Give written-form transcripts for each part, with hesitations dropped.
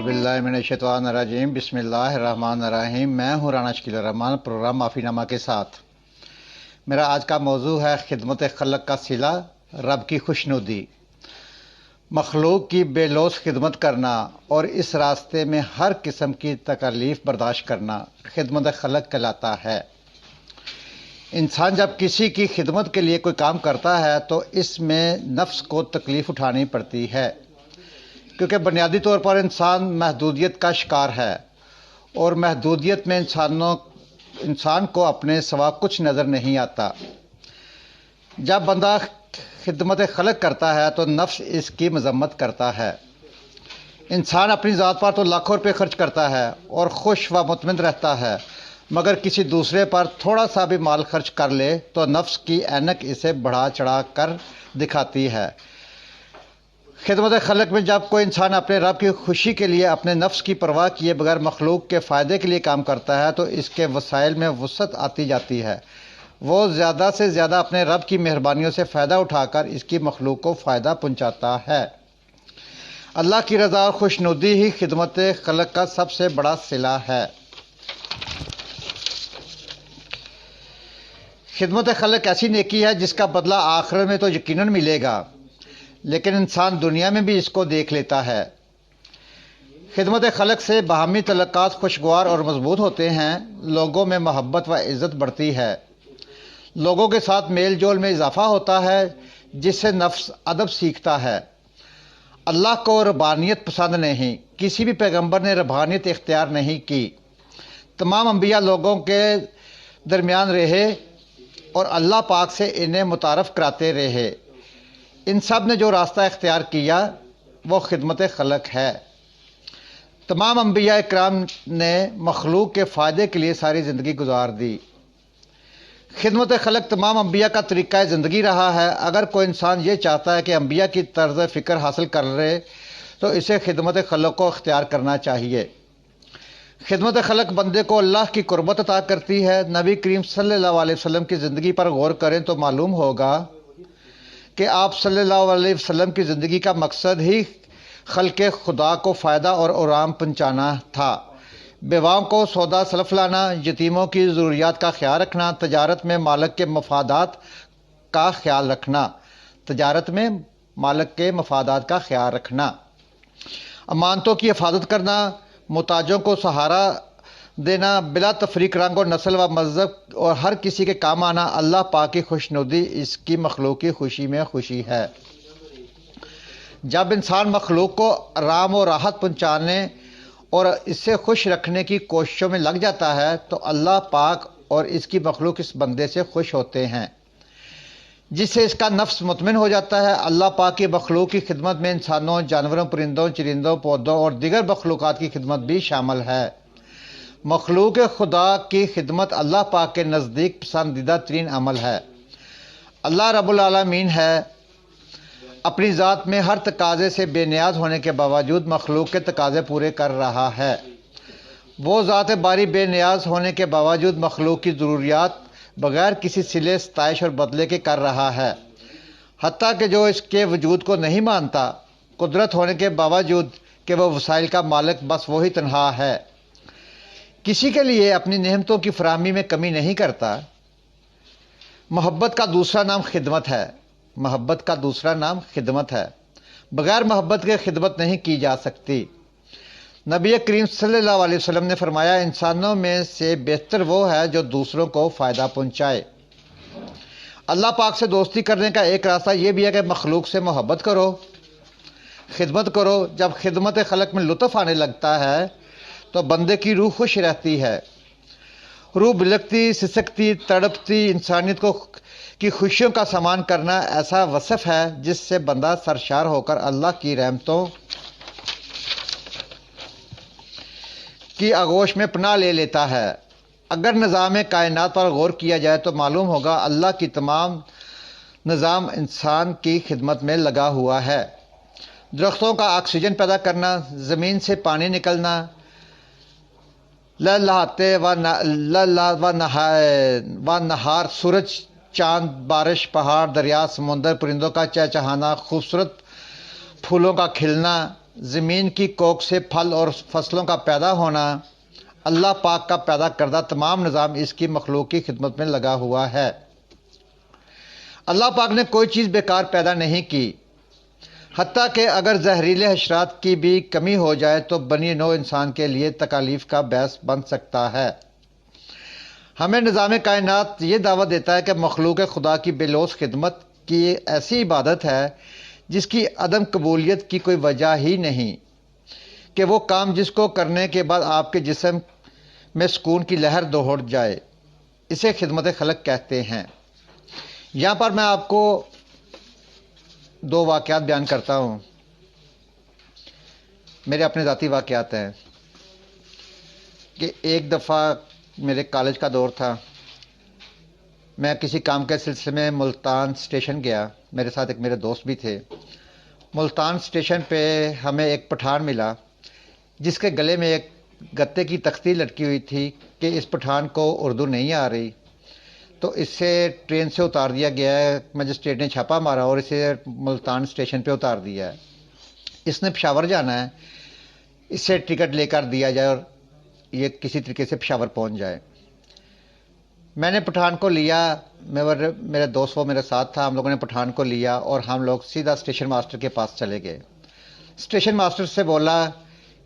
اعوذ باللہ من الشیطان الرجیم، بسم اللہ الرحمن الرحیم۔ میں ہوں رانا شکیل الرحمان، پروگرام معافی نامہ کے ساتھ۔ میرا آج کا موضوع ہے خدمت خلق کا صلہ، رب کی خوشنودی۔ مخلوق کی بے لوث خدمت کرنا اور اس راستے میں ہر قسم کی تکالیف برداشت کرنا خدمت خلق کہلاتا ہے۔ انسان جب کسی کی خدمت کے لیے کوئی کام کرتا ہے تو اس میں نفس کو تکلیف اٹھانی پڑتی ہے، کیونکہ بنیادی طور پر انسان محدودیت کا شکار ہے، اور محدودیت میں انسان کو اپنے سوا کچھ نظر نہیں آتا۔ جب بندہ خدمت خلق کرتا ہے تو نفس اس کی مذمت کرتا ہے۔ انسان اپنی ذات پر تو لاکھوں روپے خرچ کرتا ہے اور خوش و مطمئن رہتا ہے، مگر کسی دوسرے پر تھوڑا سا بھی مال خرچ کر لے تو نفس کی اینک اسے بڑھا چڑھا کر دکھاتی ہے۔ خدمت خلق میں جب کوئی انسان اپنے رب کی خوشی کے لیے اپنے نفس کی پرواہ کیے بغیر مخلوق کے فائدے کے لیے کام کرتا ہے تو اس کے وسائل میں وسعت آتی جاتی ہے۔ وہ زیادہ سے زیادہ اپنے رب کی مہربانیوں سے فائدہ اٹھا کر اس کی مخلوق کو فائدہ پہنچاتا ہے۔ اللہ کی رضا اور خوشنودی ہی خدمت خلق کا سب سے بڑا صلہ ہے۔ خدمت خلق ایسی نیکی ہے جس کا بدلہ آخرت میں تو یقیناً ملے گا، لیکن انسان دنیا میں بھی اس کو دیکھ لیتا ہے۔ خدمت خلق سے باہمی تعلقات خوشگوار اور مضبوط ہوتے ہیں، لوگوں میں محبت و عزت بڑھتی ہے، لوگوں کے ساتھ میل جول میں اضافہ ہوتا ہے، جس سے نفس ادب سیکھتا ہے۔ اللہ کو ربانیت پسند نہیں، کسی بھی پیغمبر نے ربانیت اختیار نہیں کی۔ تمام انبیاء لوگوں کے درمیان رہے اور اللہ پاک سے انہیں متعارف کراتے رہے۔ ان سب نے جو راستہ اختیار کیا وہ خدمت خلق ہے۔ تمام انبیاء اکرام نے مخلوق کے فائدے کے لیے ساری زندگی گزار دی۔ خدمت خلق تمام انبیاء کا طریقہ زندگی رہا ہے۔ اگر کوئی انسان یہ چاہتا ہے کہ انبیاء کی طرز فکر حاصل کر لے تو اسے خدمت خلق کو اختیار کرنا چاہیے۔ خدمت خلق بندے کو اللہ کی قربت عطا کرتی ہے۔ نبی کریم صلی اللہ علیہ وسلم کی زندگی پر غور کریں تو معلوم ہوگا کہ آپ صلی اللہ علیہ وسلم کی زندگی کا مقصد ہی خلق خدا کو فائدہ اور آرام پہنچانا تھا۔ بیواؤں کو سودا سلف لانا، یتیموں کی ضروریات کا خیال رکھنا، تجارت میں مالک کے مفادات کا خیال رکھنا، امانتوں کی حفاظت کرنا، محتاجوں کو سہارا دینا، بلا تفریق رنگ اور نسل و مذہب اور ہر کسی کے کام آنا۔ اللہ پاک کی خوشنودی اس کی مخلوق کی خوشی میں خوشی ہے۔ جب انسان مخلوق کو آرام و راحت پہنچانے اور اس سے خوش رکھنے کی کوششوں میں لگ جاتا ہے تو اللہ پاک اور اس کی مخلوق اس بندے سے خوش ہوتے ہیں، جس سے اس کا نفس مطمئن ہو جاتا ہے۔ اللہ پاک کی مخلوق کی خدمت میں انسانوں، جانوروں، پرندوں، چرندوں، پودوں اور دیگر مخلوقات کی خدمت بھی شامل ہے۔ مخلوق خدا کی خدمت اللہ پاک کے نزدیک پسندیدہ ترین عمل ہے۔ اللہ رب العالمین ہے، اپنی ذات میں ہر تقاضے سے بے نیاز ہونے کے باوجود مخلوق کے تقاضے پورے کر رہا ہے۔ وہ ذات باری بے نیاز ہونے کے باوجود مخلوق کی ضروریات بغیر کسی صلے، ستائش اور بدلے کے کر رہا ہے، حتیٰ کہ جو اس کے وجود کو نہیں مانتا، قدرت ہونے کے باوجود کہ وہ وسائل کا مالک بس وہی تنہا ہے، کسی کے لیے اپنی نعمتوں کی فراہمی میں کمی نہیں کرتا۔ محبت کا دوسرا نام خدمت ہے۔ محبت کا دوسرا نام خدمت ہے۔ بغیر محبت کے خدمت نہیں کی جا سکتی۔ نبی کریم صلی اللہ علیہ وسلم نے فرمایا، انسانوں میں سے بہتر وہ ہے جو دوسروں کو فائدہ پہنچائے۔ اللہ پاک سے دوستی کرنے کا ایک راستہ یہ بھی ہے کہ مخلوق سے محبت کرو، خدمت کرو۔ جب خدمت خلق میں لطف آنے لگتا ہے تو بندے کی روح خوش رہتی ہے، روح بلکتی، سسکتی، تڑپتی۔ انسانیت کی خوشیوں کا سامان کرنا ایسا وصف ہے جس سے بندہ سرشار ہو کر اللہ کی رحمتوں کی آغوش میں پناہ لے لیتا ہے۔ اگر نظام کائنات پر غور کیا جائے تو معلوم ہوگا اللہ کی تمام نظام انسان کی خدمت میں لگا ہوا ہے۔ درختوں کا آکسیجن پیدا کرنا، زمین سے پانی نکلنا، لہتے و نہار، سورج، چاند، بارش، پہاڑ، دریا، سمندر، پرندوں کا چہچہانا، خوبصورت پھولوں کا کھلنا، زمین کی کوکھ سے پھل اور فصلوں کا پیدا ہونا، اللہ پاک کا پیدا کردہ تمام نظام اس کی مخلوق کی خدمت میں لگا ہوا ہے۔ اللہ پاک نے کوئی چیز بیکار پیدا نہیں کی، حتیٰ کہ اگر زہریلے حشرات کی بھی کمی ہو جائے تو بنی نوع انسان کے لیے تکالیف کا باعث بن سکتا ہے۔ ہمیں نظام کائنات یہ دعوت دیتا ہے کہ مخلوق خدا کی بے لوث خدمت کی ایسی عبادت ہے جس کی عدم قبولیت کی کوئی وجہ ہی نہیں، کہ وہ کام جس کو کرنے کے بعد آپ کے جسم میں سکون کی لہر دوڑ جائے، اسے خدمت خلق کہتے ہیں۔ یہاں پر میں آپ کو دو واقعات بیان کرتا ہوں، میرے اپنے ذاتی واقعات ہیں کہ ایک دفعہ میرے کالج کا دور تھا، میں کسی کام کے سلسلے میں ملتان اسٹیشن گیا، میرے ساتھ ایک میرے دوست بھی تھے۔ ملتان اسٹیشن پہ ہمیں ایک پٹھان ملا جس کے گلے میں ایک گتے کی تختی لٹکی ہوئی تھی کہ اس پٹھان کو اردو نہیں آ رہی، تو اس سے ٹرین سے اتار دیا گیا ہے۔ مجسٹریٹ نے چھاپا مارا اور اسے ملتان اسٹیشن پہ اتار دیا ہے۔ اس نے پشاور جانا ہے، اس سے ٹکٹ لے کر دیا جائے اور یہ کسی طریقے سے پشاور پہنچ جائے۔ میں نے پٹھان کو لیا، میرا دوست وہ میرے ساتھ تھا، ہم لوگوں نے پٹھان کو لیا اور ہم لوگ سیدھا اسٹیشن ماسٹر کے پاس چلے گئے۔ اسٹیشن ماسٹر سے بولا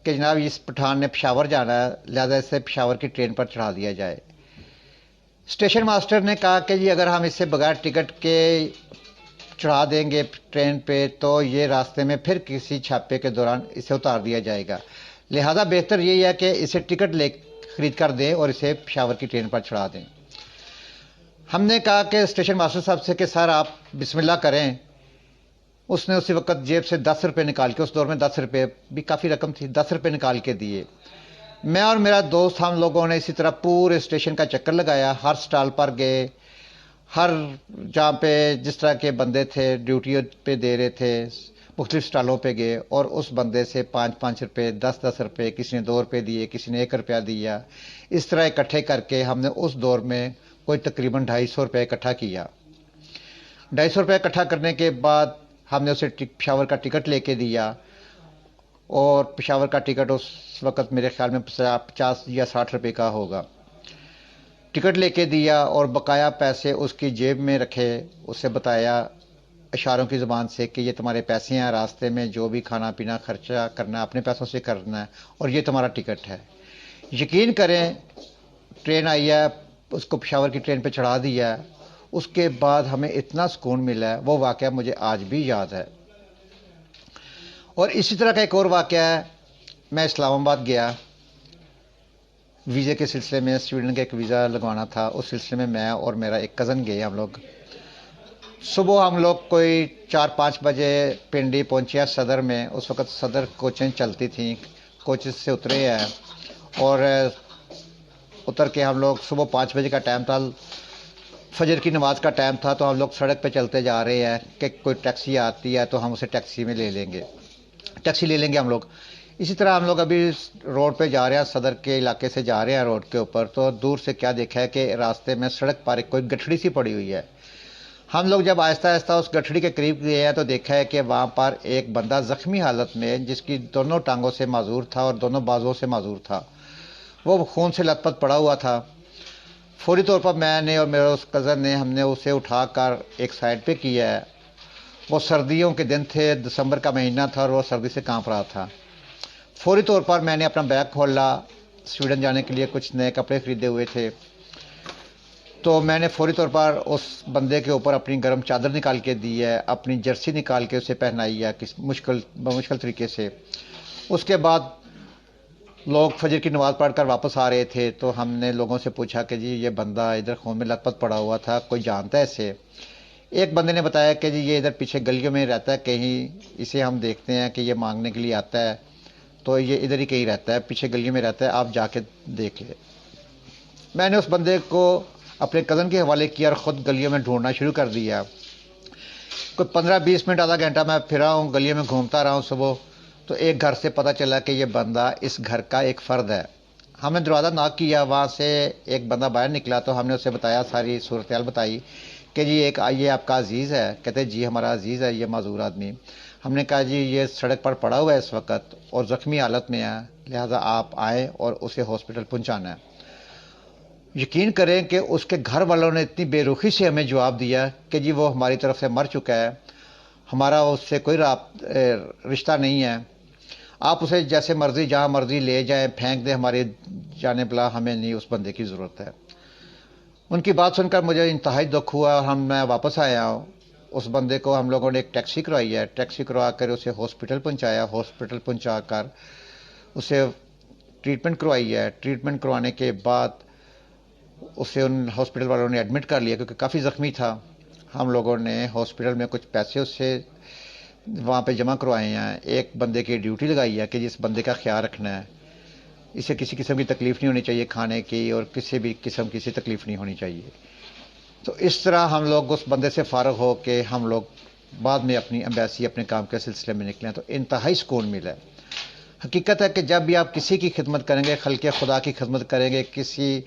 کہ جناب اس پٹھان نے پشاور جانا ہے، لہذا اسے پشاور کی ٹرین پر چڑھا دیا جائے۔ اسٹیشن ماسٹر نے کہا کہ جی اگر ہم اسے بغیر ٹکٹ کے چڑھا دیں گے ٹرین پہ تو یہ راستے میں پھر کسی چھاپے کے دوران اسے اتار دیا جائے گا، لہذا بہتر یہی ہے کہ اسے ٹکٹ خرید کر دیں اور اسے پشاور کی ٹرین پر چڑھا دیں۔ ہم نے کہا کہ اسٹیشن ماسٹر صاحب سے کہ سر آپ بسم اللہ کریں۔ اس نے اسی وقت جیب سے 10 روپے نکال کے، اس دور میں 10 روپے بھی کافی رقم تھی، 10 روپے نکال کے دیے۔ میں اور میرا دوست ہم لوگوں نے اسی طرح پورے اسٹیشن کا چکر لگایا، ہر سٹال پر گئے، ہر جہاں پہ جس طرح کے بندے تھے ڈیوٹی پہ دے رہے تھے مختلف سٹالوں پہ گئے اور اس بندے سے 5 روپے 10 روپے، کسی نے 2 روپے دیے، کسی نے 1 روپیہ دیا، اس طرح اکٹھے کر کے ہم نے اس دور میں کوئی تقریباً 250 روپے اکٹھا کیا۔ 250 روپے اکٹھا کرنے کے بعد ہم نے اسے پشاور کا ٹکٹ لے کے دیا اور پشاور کا ٹکٹ اس وقت میرے خیال میں 50 یا 60 روپے کا ہوگا۔ ٹکٹ لے کے دیا اور بقایا پیسے اس کی جیب میں رکھے، اسے بتایا اشاروں کی زبان سے کہ یہ تمہارے پیسے ہیں، راستے میں جو بھی کھانا پینا خرچہ کرنا ہے اپنے پیسوں سے کرنا ہے اور یہ تمہارا ٹکٹ ہے۔ یقین کریں ٹرین آئی ہے، اس کو پشاور کی ٹرین پہ چڑھا دیا ہے، اس کے بعد ہمیں اتنا سکون ملا ہے، وہ واقعہ مجھے آج بھی یاد ہے۔ اور اسی طرح کا ایک اور واقعہ ہے، میں اسلام آباد گیا ویزے کے سلسلے میں، سویڈن کا ایک ویزا لگوانا تھا، اس سلسلے میں میں اور میرا ایک کزن گئے۔ ہم لوگ صبح ہم لوگ کوئی 4-5 بجے پنڈی پہنچے صدر میں، اس وقت صدر کوچیں چلتی تھیں، کوچز سے اترے ہیں اور اتر کے ہم لوگ صبح 5 بجے کا ٹائم تھا، فجر کی نماز کا ٹائم تھا، تو ہم لوگ سڑک پہ چلتے جا رہے ہیں کہ کوئی ٹیکسی آتی ہے تو ہم اسے ٹیکسی میں لے لیں گے، ٹیکسی لے لیں گے ہم لوگ۔ اسی طرح ہم لوگ ابھی روڈ پہ جا رہے ہیں، صدر کے علاقے سے جا رہے ہیں روڈ کے اوپر، تو دور سے کیا دیکھا ہے کہ راستے میں سڑک پر کوئی گٹھڑی سی پڑی ہوئی ہے۔ ہم لوگ جب آہستہ آہستہ اس گٹھڑی کے قریب گئے ہیں تو دیکھا ہے کہ وہاں پر ایک بندہ زخمی حالت میں، جس کی دونوں ٹانگوں سے معذور تھا اور دونوں بازوؤں سے معذور تھا، وہ خون سے لت پت پڑا ہوا تھا۔ فوری طور پر میں نے اور میرے اس کزن نے ہم نے اسے اٹھا کر ایک سائڈ پہ کیا ہے۔ وہ سردیوں کے دن تھے، دسمبر کا مہینہ تھا اور وہ سردی سے کانپ رہا تھا۔ فوری طور پر میں نے اپنا بیگ کھولا، سویڈن جانے کے لیے کچھ نئے کپڑے خریدے ہوئے تھے، تو میں نے فوری طور پر اس بندے کے اوپر اپنی گرم چادر نکال کے دی ہے، اپنی جرسی نکال کے اسے پہنائی ہے بمشکل طریقے سے۔ اس کے بعد لوگ فجر کی نماز پڑھ کر واپس آ رہے تھے تو ہم نے لوگوں سے پوچھا کہ جی یہ بندہ ادھر خون میں لت پت پڑا ہوا تھا، کوئی جانتا ہے اسے؟ ایک بندے نے بتایا کہ جی یہ ادھر پیچھے گلیوں میں رہتا ہے کہیں، اسے ہم دیکھتے ہیں کہ یہ مانگنے کے لیے آتا ہے، تو یہ ادھر ہی کہیں رہتا ہے، پیچھے گلیوں میں رہتا ہے، آپ جا کے دیکھ لیں۔ میں نے اس بندے کو اپنے کزن کے حوالے کیا اور خود گلیوں میں ڈھونڈنا شروع کر دیا۔ کوئی 15-20 منٹ آدھا گھنٹہ میں پھرا ہوں، گلیوں میں گھومتا رہا ہوں صبح، تو ایک گھر سے پتہ چلا کہ یہ بندہ اس گھر کا ایک فرد ہے۔ ہم نے دروازہ ناک کیا، وہاں سے ایک بندہ باہر نکلا تو ہم نے اسے بتایا، ساری صورتحال بتائی کہ جی یہ آپ کا عزیز ہے؟ کہتے جی ہمارا عزیز ہے یہ معذور آدمی۔ ہم نے کہا جی یہ سڑک پر پڑا ہوا ہے اس وقت اور زخمی حالت میں ہے، لہذا آپ آئیں اور اسے ہاسپٹل پہنچانا ہے۔ یقین کریں کہ اس کے گھر والوں نے اتنی بے رخی سے ہمیں جواب دیا کہ جی وہ ہماری طرف سے مر چکا ہے، ہمارا اس سے کوئی رشتہ نہیں ہے، آپ اسے جیسے مرضی جہاں مرضی لے جائیں، پھینک دیں، ہماری جانے بلا، ہمیں نہیں اس بندے کی ضرورت ہے۔ ان کی بات سن کر مجھے انتہائی دکھ ہوا اور میں واپس آیا ہوں۔ اس بندے کو ہم لوگوں نے ایک ٹیکسی کروائی ہے، ٹیکسی کروا کر اسے ہاسپٹل پہنچایا، ہاسپٹل پہنچا کر اسے ٹریٹمنٹ کروائی ہے۔ ٹریٹمنٹ کروانے کے بعد اسے ان ہاسپٹل والوں نے ایڈمٹ کر لیا کیونکہ کافی زخمی تھا۔ ہم لوگوں نے ہاسپٹل میں کچھ پیسے اس سے وہاں پہ جمع کروائے ہیں، ایک بندے کی ڈیوٹی لگائی ہے کہ جس بندے کا خیال رکھنا ہے، اسے کسی قسم کی تکلیف نہیں ہونی چاہیے کھانے کی، اور کسی بھی قسم کی تکلیف نہیں ہونی چاہیے۔ تو اس طرح ہم لوگ اس بندے سے فارغ ہو کے ہم لوگ بعد میں اپنی ایمبیسی اپنے کام کے سلسلے میں نکلے، تو انتہائی سکون ملا ہے۔ حقیقت ہے کہ جب بھی آپ کسی کی خدمت کریں گے، خلق خدا کی خدمت کریں گے، کسی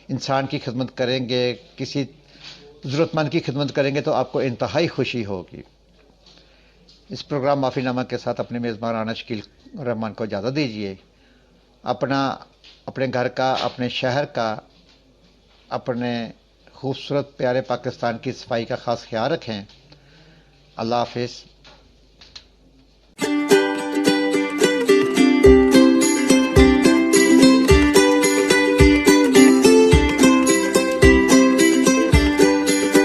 انسان کی خدمت کریں گے، کسی ضرورت مند کی خدمت کریں گے، تو آپ کو انتہائی خوشی ہوگی۔ اس پروگرام معافی نامہ کے ساتھ اپنے میزبان رانا شکیل الرحمان کو اجازت دیجیے۔ اپنے گھر کا، اپنے شہر کا، اپنے خوبصورت پیارے پاکستان کی صفائی کا خاص خیال رکھیں۔ اللہ حافظ۔